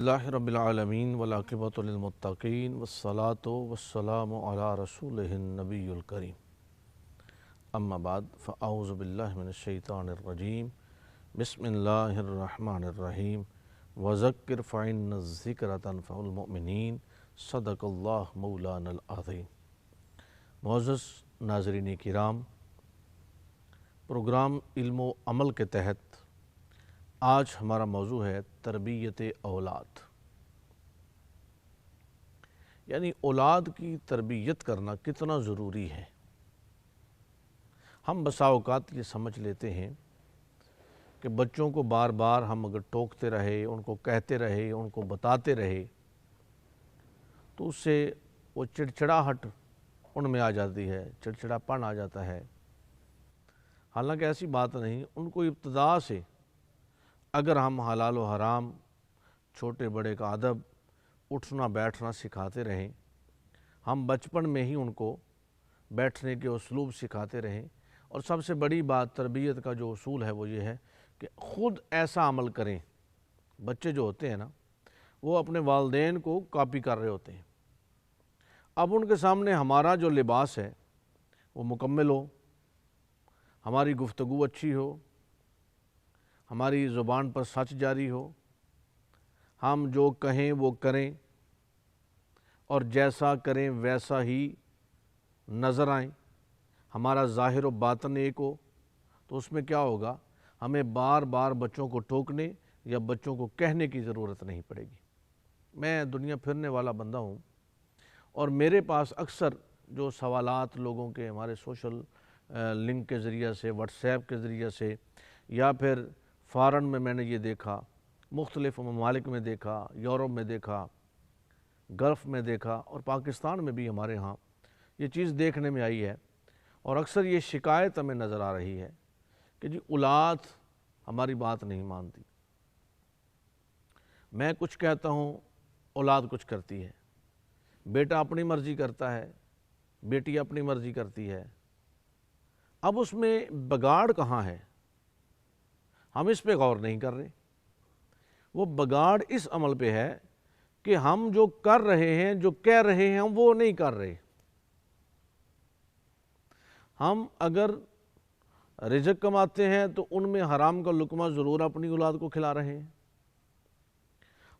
اللہ رب العالمین والعاقبۃ للمتقین والصلاۃ والسلام علی رسولہ النبی الکریم اما بعد فاعوذ باللہ من الشیطان الرجیم بسم اللہ الرحمن الرحیم وذکر فإن الذکر تنفع المؤمنین صدق اللہ مولانا العظیم۔ معزز ناظرین کرام، پروگرام علم و عمل کے تحت آج ہمارا موضوع ہے تربیت اولاد، یعنی اولاد کی تربیت کرنا کتنا ضروری ہے۔ ہم بسا اوقات یہ سمجھ لیتے ہیں کہ بچوں کو بار بار ہم اگر ٹوکتے رہے، ان کو کہتے رہے، ان کو بتاتے رہے تو اس سے وہ چڑچڑاہٹ ان میں آ جاتی ہے، چڑچڑا پن آ جاتا ہے۔ حالانکہ ایسی بات نہیں، ان کو ابتدا سے اگر ہم حلال و حرام، چھوٹے بڑے کا ادب، اٹھنا بیٹھنا سکھاتے رہیں، ہم بچپن میں ہی ان کو بیٹھنے کے اسلوب سکھاتے رہیں، اور سب سے بڑی بات تربیت کا جو اصول ہے وہ یہ ہے کہ خود ایسا عمل کریں۔ بچے جو ہوتے ہیں نا، وہ اپنے والدین کو کاپی کر رہے ہوتے ہیں۔ اب ان کے سامنے ہمارا جو لباس ہے وہ مکمل ہو، ہماری گفتگو اچھی ہو، ہماری زبان پر سچ جاری ہو، ہم جو کہیں وہ کریں اور جیسا کریں ویسا ہی نظر آئیں، ہمارا ظاہر و باطن ایک ہو، تو اس میں کیا ہوگا؟ ہمیں بار بار بچوں کو ٹوکنے یا بچوں کو کہنے کی ضرورت نہیں پڑے گی۔ میں دنیا پھرنے والا بندہ ہوں، اور میرے پاس اکثر جو سوالات لوگوں کے ہمارے سوشل لنک کے ذریعے سے، واٹس ایپ کے ذریعے سے، یا پھر فارن میں نے یہ دیکھا، مختلف ممالک میں دیکھا، یورپ میں دیکھا، گلف میں دیکھا، اور پاکستان میں بھی ہمارے ہاں یہ چیز دیکھنے میں آئی ہے، اور اکثر یہ شکایت ہمیں نظر آ رہی ہے کہ جی اولاد ہماری بات نہیں مانتی، میں کچھ کہتا ہوں اولاد کچھ کرتی ہے، بیٹا اپنی مرضی کرتا ہے، بیٹی اپنی مرضی کرتی ہے۔ اب اس میں بگاڑ کہاں ہے؟ ہم اس پہ غور نہیں کر رہے۔ وہ بگاڑ اس عمل پہ ہے کہ ہم جو کر رہے ہیں، جو کہہ رہے ہیں، ہم وہ نہیں کر رہے۔ ہم اگر رزق کماتے ہیں تو ان میں حرام کا لقمہ ضرور اپنی اولاد کو کھلا رہے ہیں۔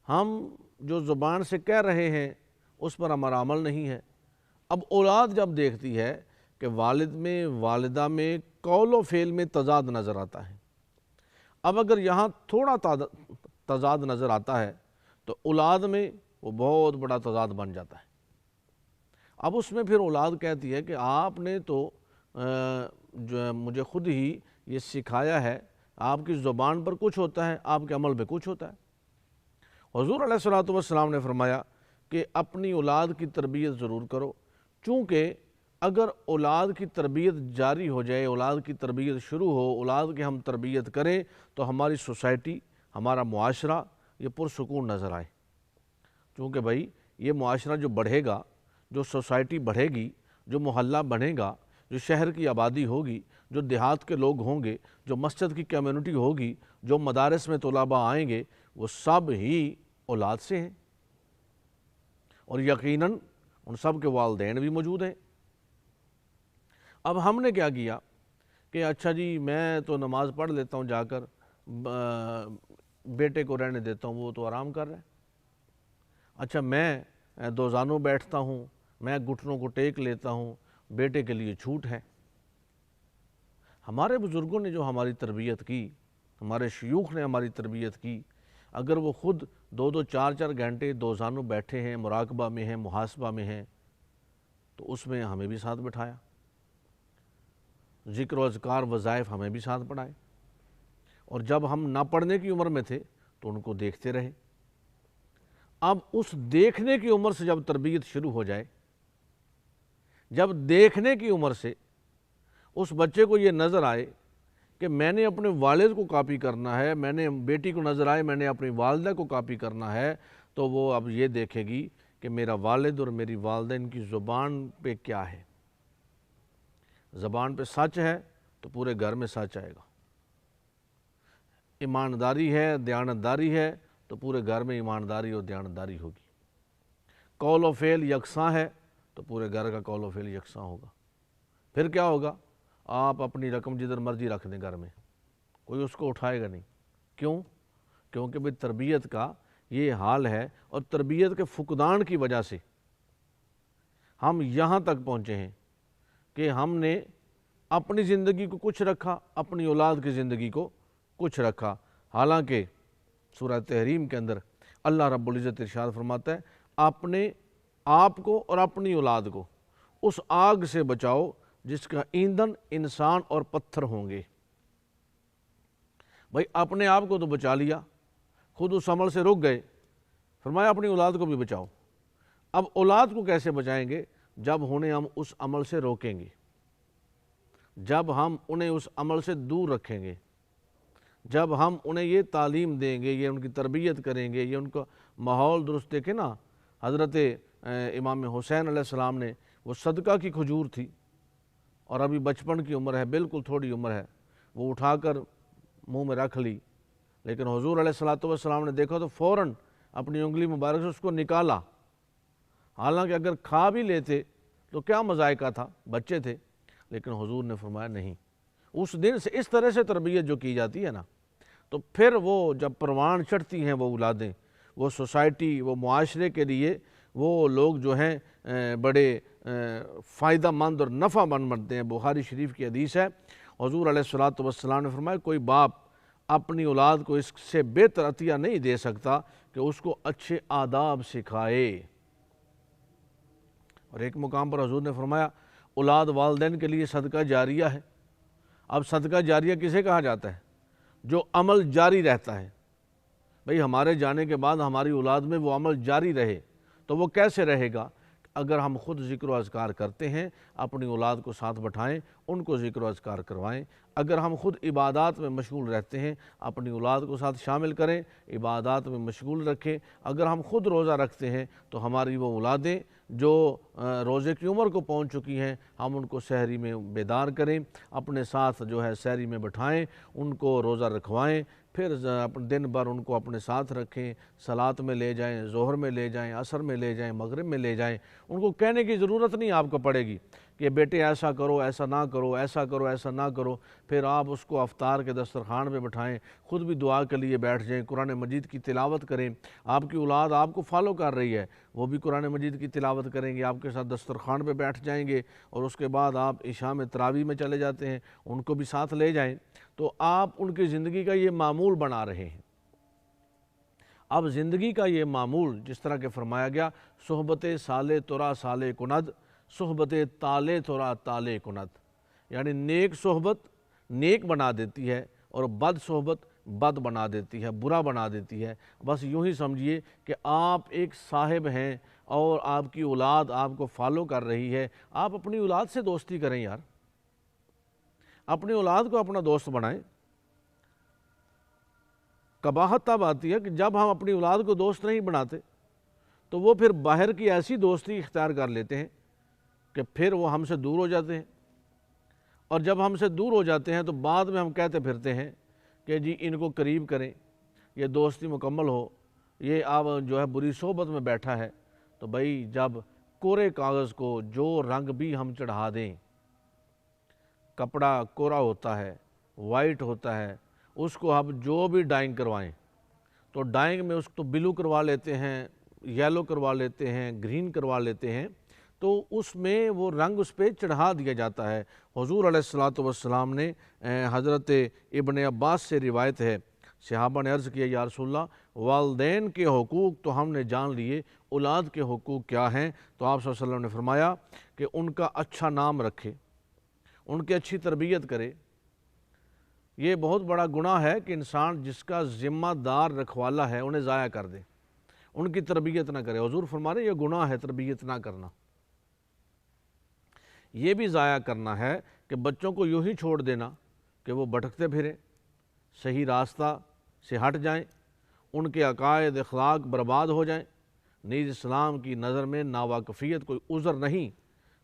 ہم جو زبان سے کہہ رہے ہیں اس پر ہمارا عمل نہیں ہے۔ اب اولاد جب دیکھتی ہے کہ والد میں، والدہ میں، قول و فعل میں تضاد نظر آتا ہے، اب اگر یہاں تھوڑا تضاد نظر آتا ہے تو اولاد میں وہ بہت بڑا تضاد بن جاتا ہے۔ اب اس میں پھر اولاد کہتی ہے کہ آپ نے تو جو مجھے خود ہی یہ سکھایا ہے، آپ کی زبان پر کچھ ہوتا ہے، آپ کے عمل پہ کچھ ہوتا ہے۔ حضور علیہ الصلوۃ والسلام نے فرمایا کہ اپنی اولاد کی تربیت ضرور کرو، چونکہ اگر اولاد کی تربیت جاری ہو جائے، اولاد کی تربیت شروع ہو، اولاد کی ہم تربیت کریں تو ہماری سوسائٹی، ہمارا معاشرہ یہ پرسکون نظر آئے۔ چونکہ بھائی یہ معاشرہ جو بڑھے گا، جو سوسائٹی بڑھے گی، جو محلہ بڑھے گا، جو شہر کی آبادی ہوگی، جو دیہات کے لوگ ہوں گے، جو مسجد کی کمیونٹی ہوگی، جو مدارس میں طلباء آئیں گے، وہ سب ہی اولاد سے ہیں، اور یقیناً ان سب کے والدین بھی موجود ہیں۔ اب ہم نے کیا کیا کہ اچھا جی میں تو نماز پڑھ لیتا ہوں جا کر، بیٹے کو رہنے دیتا ہوں، وہ تو آرام کر رہا ہے۔ اچھا میں دوزانوں بیٹھتا ہوں، میں گھٹنوں کو ٹیک لیتا ہوں، بیٹے کے لیے چھوٹ ہے۔ ہمارے بزرگوں نے جو ہماری تربیت کی، ہمارے شیوخ نے ہماری تربیت کی، اگر وہ خود 2-2 4-4 گھنٹے دوزانوں بیٹھے ہیں، مراقبہ میں ہیں، محاسبہ میں ہیں، تو اس میں ہمیں بھی ساتھ بٹھایا، ذکر و اذکار وظائف ہمیں بھی ساتھ پڑھائے، اور جب ہم نہ پڑھنے کی عمر میں تھے تو ان کو دیکھتے رہے۔ اب اس دیکھنے کی عمر سے جب تربیت شروع ہو جائے، جب دیکھنے کی عمر سے اس بچے کو یہ نظر آئے کہ میں نے اپنے والد کو کاپی کرنا ہے، میں نے بیٹی کو نظر آئے میں نے اپنی والدہ کو کاپی کرنا ہے، تو وہ اب یہ دیکھے گی کہ میرا والد اور میری والدہ ان کی زبان پہ کیا ہے۔ زبان پہ سچ ہے تو پورے گھر میں سچ آئے گا، ایمانداری ہے، دیانتداری ہے تو پورے گھر میں ایمانداری اور دیانتداری ہوگی۔ قول و فعل یکساں ہے تو پورے گھر کا قول و فعل یکساں ہوگا۔ پھر کیا ہوگا؟ آپ اپنی رقم جدھر مرضی رکھ دیں گھر میں، کوئی اس کو اٹھائے گا نہیں۔ کیوں؟ کیونکہ بھئی تربیت کا یہ حال ہے، اور تربیت کے فقدان کی وجہ سے ہم یہاں تک پہنچے ہیں کہ ہم نے اپنی زندگی کو کچھ رکھا، اپنی اولاد کی زندگی کو کچھ رکھا۔ حالانکہ سورہ تحریم کے اندر اللہ رب العزت ارشاد فرماتا ہے، اپنے آپ کو اور اپنی اولاد کو اس آگ سے بچاؤ جس کا ایندھن انسان اور پتھر ہوں گے۔ بھائی اپنے آپ کو تو بچا لیا، خود اس عمل سے رک گئے، فرمایا اپنی اولاد کو بھی بچاؤ۔ اب اولاد کو کیسے بچائیں گے؟ جب انہیں ہم اس عمل سے روکیں گے، جب ہم انہیں اس عمل سے دور رکھیں گے، جب ہم انہیں یہ تعلیم دیں گے، یہ ان کی تربیت کریں گے، یہ ان کا ماحول درست۔ دیکھیں نا، حضرت امام حسین علیہ السلام نے وہ صدقہ کی کھجور تھی، اور ابھی بچپن کی عمر ہے، بالکل تھوڑی عمر ہے، وہ اٹھا کر منہ میں رکھ لی، لیکن حضور علیہ السلام نے دیکھا تو فوراً اپنی انگلی مبارک سے اس کو نکالا۔ حالانکہ اگر کھا بھی لیتے تو کیا مذائقہ تھا، بچے تھے، لیکن حضور نے فرمایا نہیں۔ اس دن سے اس طرح سے تربیت جو کی جاتی ہے نا، تو پھر وہ جب پروان چڑھتی ہیں وہ اولادیں، وہ سوسائٹی، وہ معاشرے کے لیے وہ لوگ جو ہیں بڑے فائدہ مند اور نفع مند بنتے ہیں۔ بخاری شریف کی حدیث ہے، حضور علیہ السلام نے فرمایا کوئی باپ اپنی اولاد کو اس سے بہتر عطیہ نہیں دے سکتا کہ اس کو اچھے آداب سکھائے۔ اور ایک مقام پر حضور نے فرمایا اولاد والدین کے لیے صدقہ جاریہ ہے۔ اب صدقہ جاریہ کسے کہا جاتا ہے؟ جو عمل جاری رہتا ہے۔ بھئی ہمارے جانے کے بعد ہماری اولاد میں وہ عمل جاری رہے، تو وہ کیسے رہے گا؟ اگر ہم خود ذکر و اذکار کرتے ہیں، اپنی اولاد کو ساتھ بٹھائیں، ان کو ذکر و اذکار کروائیں۔ اگر ہم خود عبادات میں مشغول رہتے ہیں، اپنی اولاد کو ساتھ شامل کریں، عبادات میں مشغول رکھیں۔ اگر ہم خود روزہ رکھتے ہیں تو ہماری وہ اولادیں جو روزے کی عمر کو پہنچ چکی ہیں، ہم ان کو سحری میں بیدار کریں، اپنے ساتھ جو ہے سحری میں بٹھائیں، ان کو روزہ رکھوائیں، پھر دن بھر ان کو اپنے ساتھ رکھیں، صلاۃ میں لے جائیں، ظہر میں لے جائیں، عصر میں لے جائیں، مغرب میں لے جائیں۔ ان کو کہنے کی ضرورت نہیں آپ کو پڑے گی کہ بیٹے ایسا کرو، ایسا نہ کرو، ایسا کرو، ایسا نہ کرو۔ پھر آپ اس کو افطار کے دسترخوان پہ بٹھائیں، خود بھی دعا کے لیے بیٹھ جائیں، قرآن مجید کی تلاوت کریں۔ آپ کی اولاد آپ کو فالو کر رہی ہے، وہ بھی قرآن مجید کی تلاوت کریں گے، آپ کے ساتھ دسترخوان پہ بیٹھ جائیں گے، اور اس کے بعد آپ عشاء میں تراویح میں چلے جاتے ہیں، ان کو بھی ساتھ لے جائیں، تو آپ ان کی زندگی کا یہ معمول بنا رہے ہیں۔ اب زندگی کا یہ معمول جس طرح کہ فرمایا گیا، صحبت سالے ترا سالے کند، صحبت تالے ترا تالے کند، یعنی نیک صحبت نیک بنا دیتی ہے، اور بد صحبت بد بنا دیتی ہے، برا بنا دیتی ہے۔ بس یوں ہی سمجھیے کہ آپ ایک صاحب ہیں اور آپ کی اولاد آپ کو فالو کر رہی ہے۔ آپ اپنی اولاد سے دوستی کریں یار، اپنی اولاد کو اپنا دوست بنائیں۔ قباحت تب آتی ہے کہ جب ہم اپنی اولاد کو دوست نہیں بناتے تو وہ پھر باہر کی ایسی دوستی اختیار کر لیتے ہیں کہ پھر وہ ہم سے دور ہو جاتے ہیں، اور جب ہم سے دور ہو جاتے ہیں تو بعد میں ہم کہتے پھرتے ہیں کہ جی ان کو قریب کریں، یہ دوستی مکمل ہو، یہ اب جو ہے بری صحبت میں بیٹھا ہے۔ تو بھائی جب کورے کاغذ کو جو رنگ بھی ہم چڑھا دیں، کپڑا کورا ہوتا ہے، وائٹ ہوتا ہے، اس کو آپ جو بھی ڈائنگ کروائیں، تو ڈائنگ میں اس کو بلو کروا لیتے ہیں، یلو کروا لیتے ہیں، گرین کروا لیتے ہیں، تو اس میں وہ رنگ اس پہ چڑھا دیا جاتا ہے۔ حضور علیہ السلام نے حضرت ابن عباس سے روایت ہے، صحابہ نے عرض کیا یا رسول اللہ والدین کے حقوق تو ہم نے جان لیے، اولاد کے حقوق کیا ہیں؟ تو آپ صلی اللہ علیہ وسلم نے فرمایا کہ ان کا اچھا نام رکھے، ان کی اچھی تربیت کرے۔ یہ بہت بڑا گناہ ہے کہ انسان جس کا ذمہ دار رکھوالا ہے انہیں ضائع کر دے، ان کی تربیت نہ کرے۔ حضور فرما رہے ہیں یہ گناہ ہے تربیت نہ کرنا۔ یہ بھی ضائع کرنا ہے کہ بچوں کو یوں ہی چھوڑ دینا کہ وہ بھٹکتے پھریں، صحیح راستہ سے ہٹ جائیں، ان کے عقائد اخلاق برباد ہو جائیں۔ نیز اسلام کی نظر میں ناواقفیت کوئی عذر نہیں۔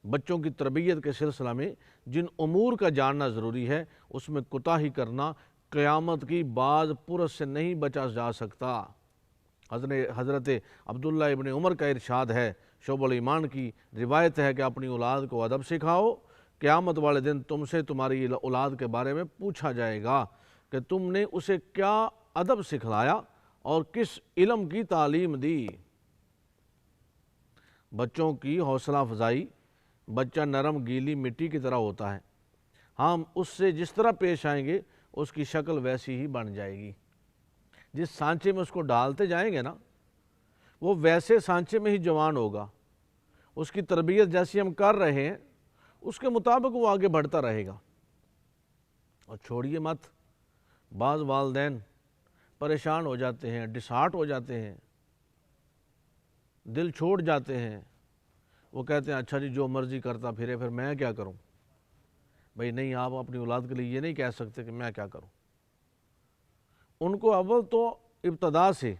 بچوں کی تربیت کے سلسلہ میں جن امور کا جاننا ضروری ہے، اس میں کوتاہی کرنا قیامت کی بعض پرس سے نہیں بچا جا سکتا۔ حضرت عبداللہ ابن عمر کا ارشاد ہے، شعب الایمان کی روایت ہے کہ اپنی اولاد کو ادب سکھاؤ، قیامت والے دن تم سے تمہاری اولاد کے بارے میں پوچھا جائے گا کہ تم نے اسے کیا ادب سکھلایا اور کس علم کی تعلیم دی۔ بچوں کی حوصلہ افزائی، بچہ نرم گیلی مٹی کی طرح ہوتا ہے، ہم اس سے جس طرح پیش آئیں گے اس کی شکل ویسی ہی بن جائے گی۔ جس سانچے میں اس کو ڈالتے جائیں گے نا، وہ ویسے سانچے میں ہی جوان ہوگا۔ اس کی تربیت جیسی ہم کر رہے ہیں اس کے مطابق وہ آگے بڑھتا رہے گا۔ اور چھوڑیے مت، بعض والدین پریشان ہو جاتے ہیں، ڈسہارٹ ہو جاتے ہیں، دل چھوڑ جاتے ہیں، وہ کہتے ہیں اچھا جی جو مرضی کرتا پھرے، پھر میں کیا کروں؟ بھئی نہیں، آپ اپنی اولاد کے لیے یہ نہیں کہہ سکتے کہ میں کیا کروں۔ ان کو اول تو ابتدا سے،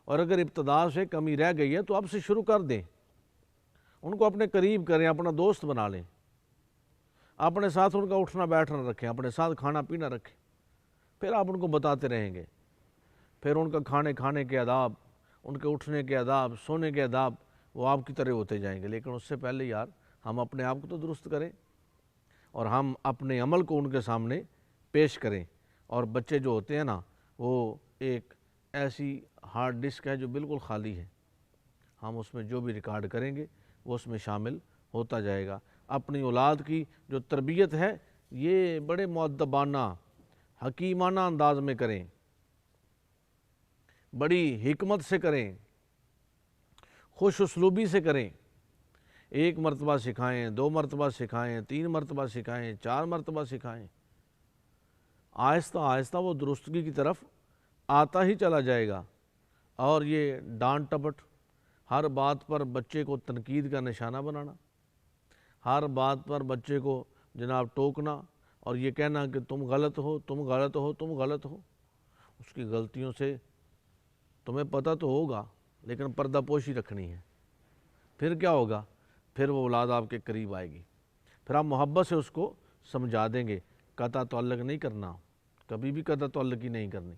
اور اگر ابتدا سے کمی رہ گئی ہے تو اب سے شروع کر دیں، ان کو اپنے قریب کریں، اپنا دوست بنا لیں، اپنے ساتھ ان کا اٹھنا بیٹھنا رکھیں، اپنے ساتھ کھانا پینا رکھیں، پھر آپ ان کو بتاتے رہیں گے، پھر ان کا کھانے کے آداب، ان کے اٹھنے کے آداب، سونے کے آداب وہ آپ کی طرح ہوتے جائیں گے۔ لیکن اس سے پہلے یار ہم اپنے آپ کو تو درست کریں اور ہم اپنے عمل کو ان کے سامنے پیش کریں۔ اور بچے جو ہوتے ہیں نا، وہ ایک ایسی ہارڈ ڈسک ہے جو بالکل خالی ہے، ہم اس میں جو بھی ریکارڈ کریں گے وہ اس میں شامل ہوتا جائے گا۔ اپنی اولاد کی جو تربیت ہے یہ بڑے مؤدبانہ، حکیمانہ انداز میں کریں، بڑی حکمت سے کریں، خوش اسلوبی سے کریں۔ 1 مرتبہ سکھائیں، 2 مرتبہ سکھائیں، 3 مرتبہ سکھائیں، 4 مرتبہ سکھائیں، آہستہ آہستہ وہ درستگی کی طرف آتا ہی چلا جائے گا۔ اور یہ ڈانٹ ٹپٹ، ہر بات پر بچے کو تنقید کا نشانہ بنانا، ہر بات پر بچے کو جناب ٹوکنا اور یہ کہنا کہ تم غلط ہو، تم غلط ہو، تم غلط ہو، اس کی غلطیوں سے تمہیں پتہ تو ہوگا لیکن پردہ پوشی رکھنی ہے۔ پھر کیا ہوگا؟ پھر وہ اولاد آپ کے قریب آئے گی، پھر آپ محبت سے اس کو سمجھا دیں گے، قطع تعلق نہیں کرنا، کبھی بھی قطع تعلق ہی نہیں کرنی،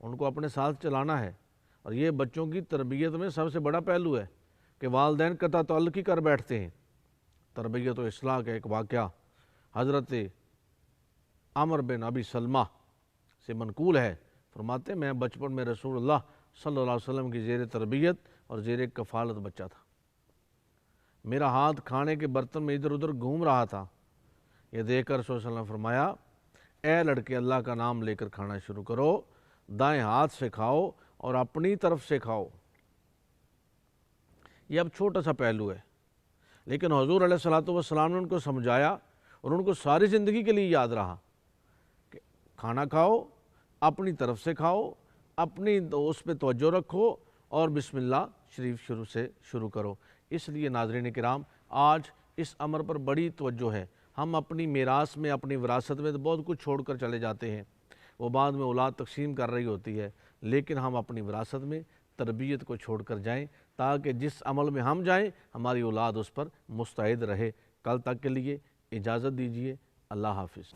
ان کو اپنے ساتھ چلانا ہے۔ اور یہ بچوں کی تربیت میں سب سے بڑا پہلو ہے کہ والدین قطع تعلق ہی کر بیٹھتے ہیں۔ تربیت و اصلاح کا ایک واقعہ حضرت عمر بن ابی سلمہ سے منقول ہے، فرماتے ہیں میں بچپن میں رسول اللہ صلی اللہ علیہ وسلم کی زیر تربیت اور زیر کفالت بچہ تھا، میرا ہاتھ کھانے کے برتن میں ادھر ادھر گھوم رہا تھا، یہ دیکھ کر رسول اللہ علیہ وسلم نے فرمایا اے لڑکے اللہ کا نام لے کر کھانا شروع کرو، دائیں ہاتھ سے کھاؤ اور اپنی طرف سے کھاؤ۔ یہ اب چھوٹا سا پہلو ہے لیکن حضور علیہ الصلوۃ والسلام نے ان کو سمجھایا اور ان کو ساری زندگی کے لیے یاد رہا کہ کھانا کھاؤ، اپنی طرف سے کھاؤ، اپنی اس پہ توجہ رکھو اور بسم اللہ شریف شروع کرو۔ اس لیے ناظرین کرام آج اس امر پر بڑی توجہ ہے۔ ہم اپنی میراث میں، اپنی وراثت میں تو بہت کچھ چھوڑ کر چلے جاتے ہیں، وہ بعد میں اولاد تقسیم کر رہی ہوتی ہے، لیکن ہم اپنی وراثت میں تربیت کو چھوڑ کر جائیں تاکہ جس عمل میں ہم جائیں ہماری اولاد اس پر مستعد رہے۔ کل تک کے لیے اجازت دیجیے، اللہ حافظ۔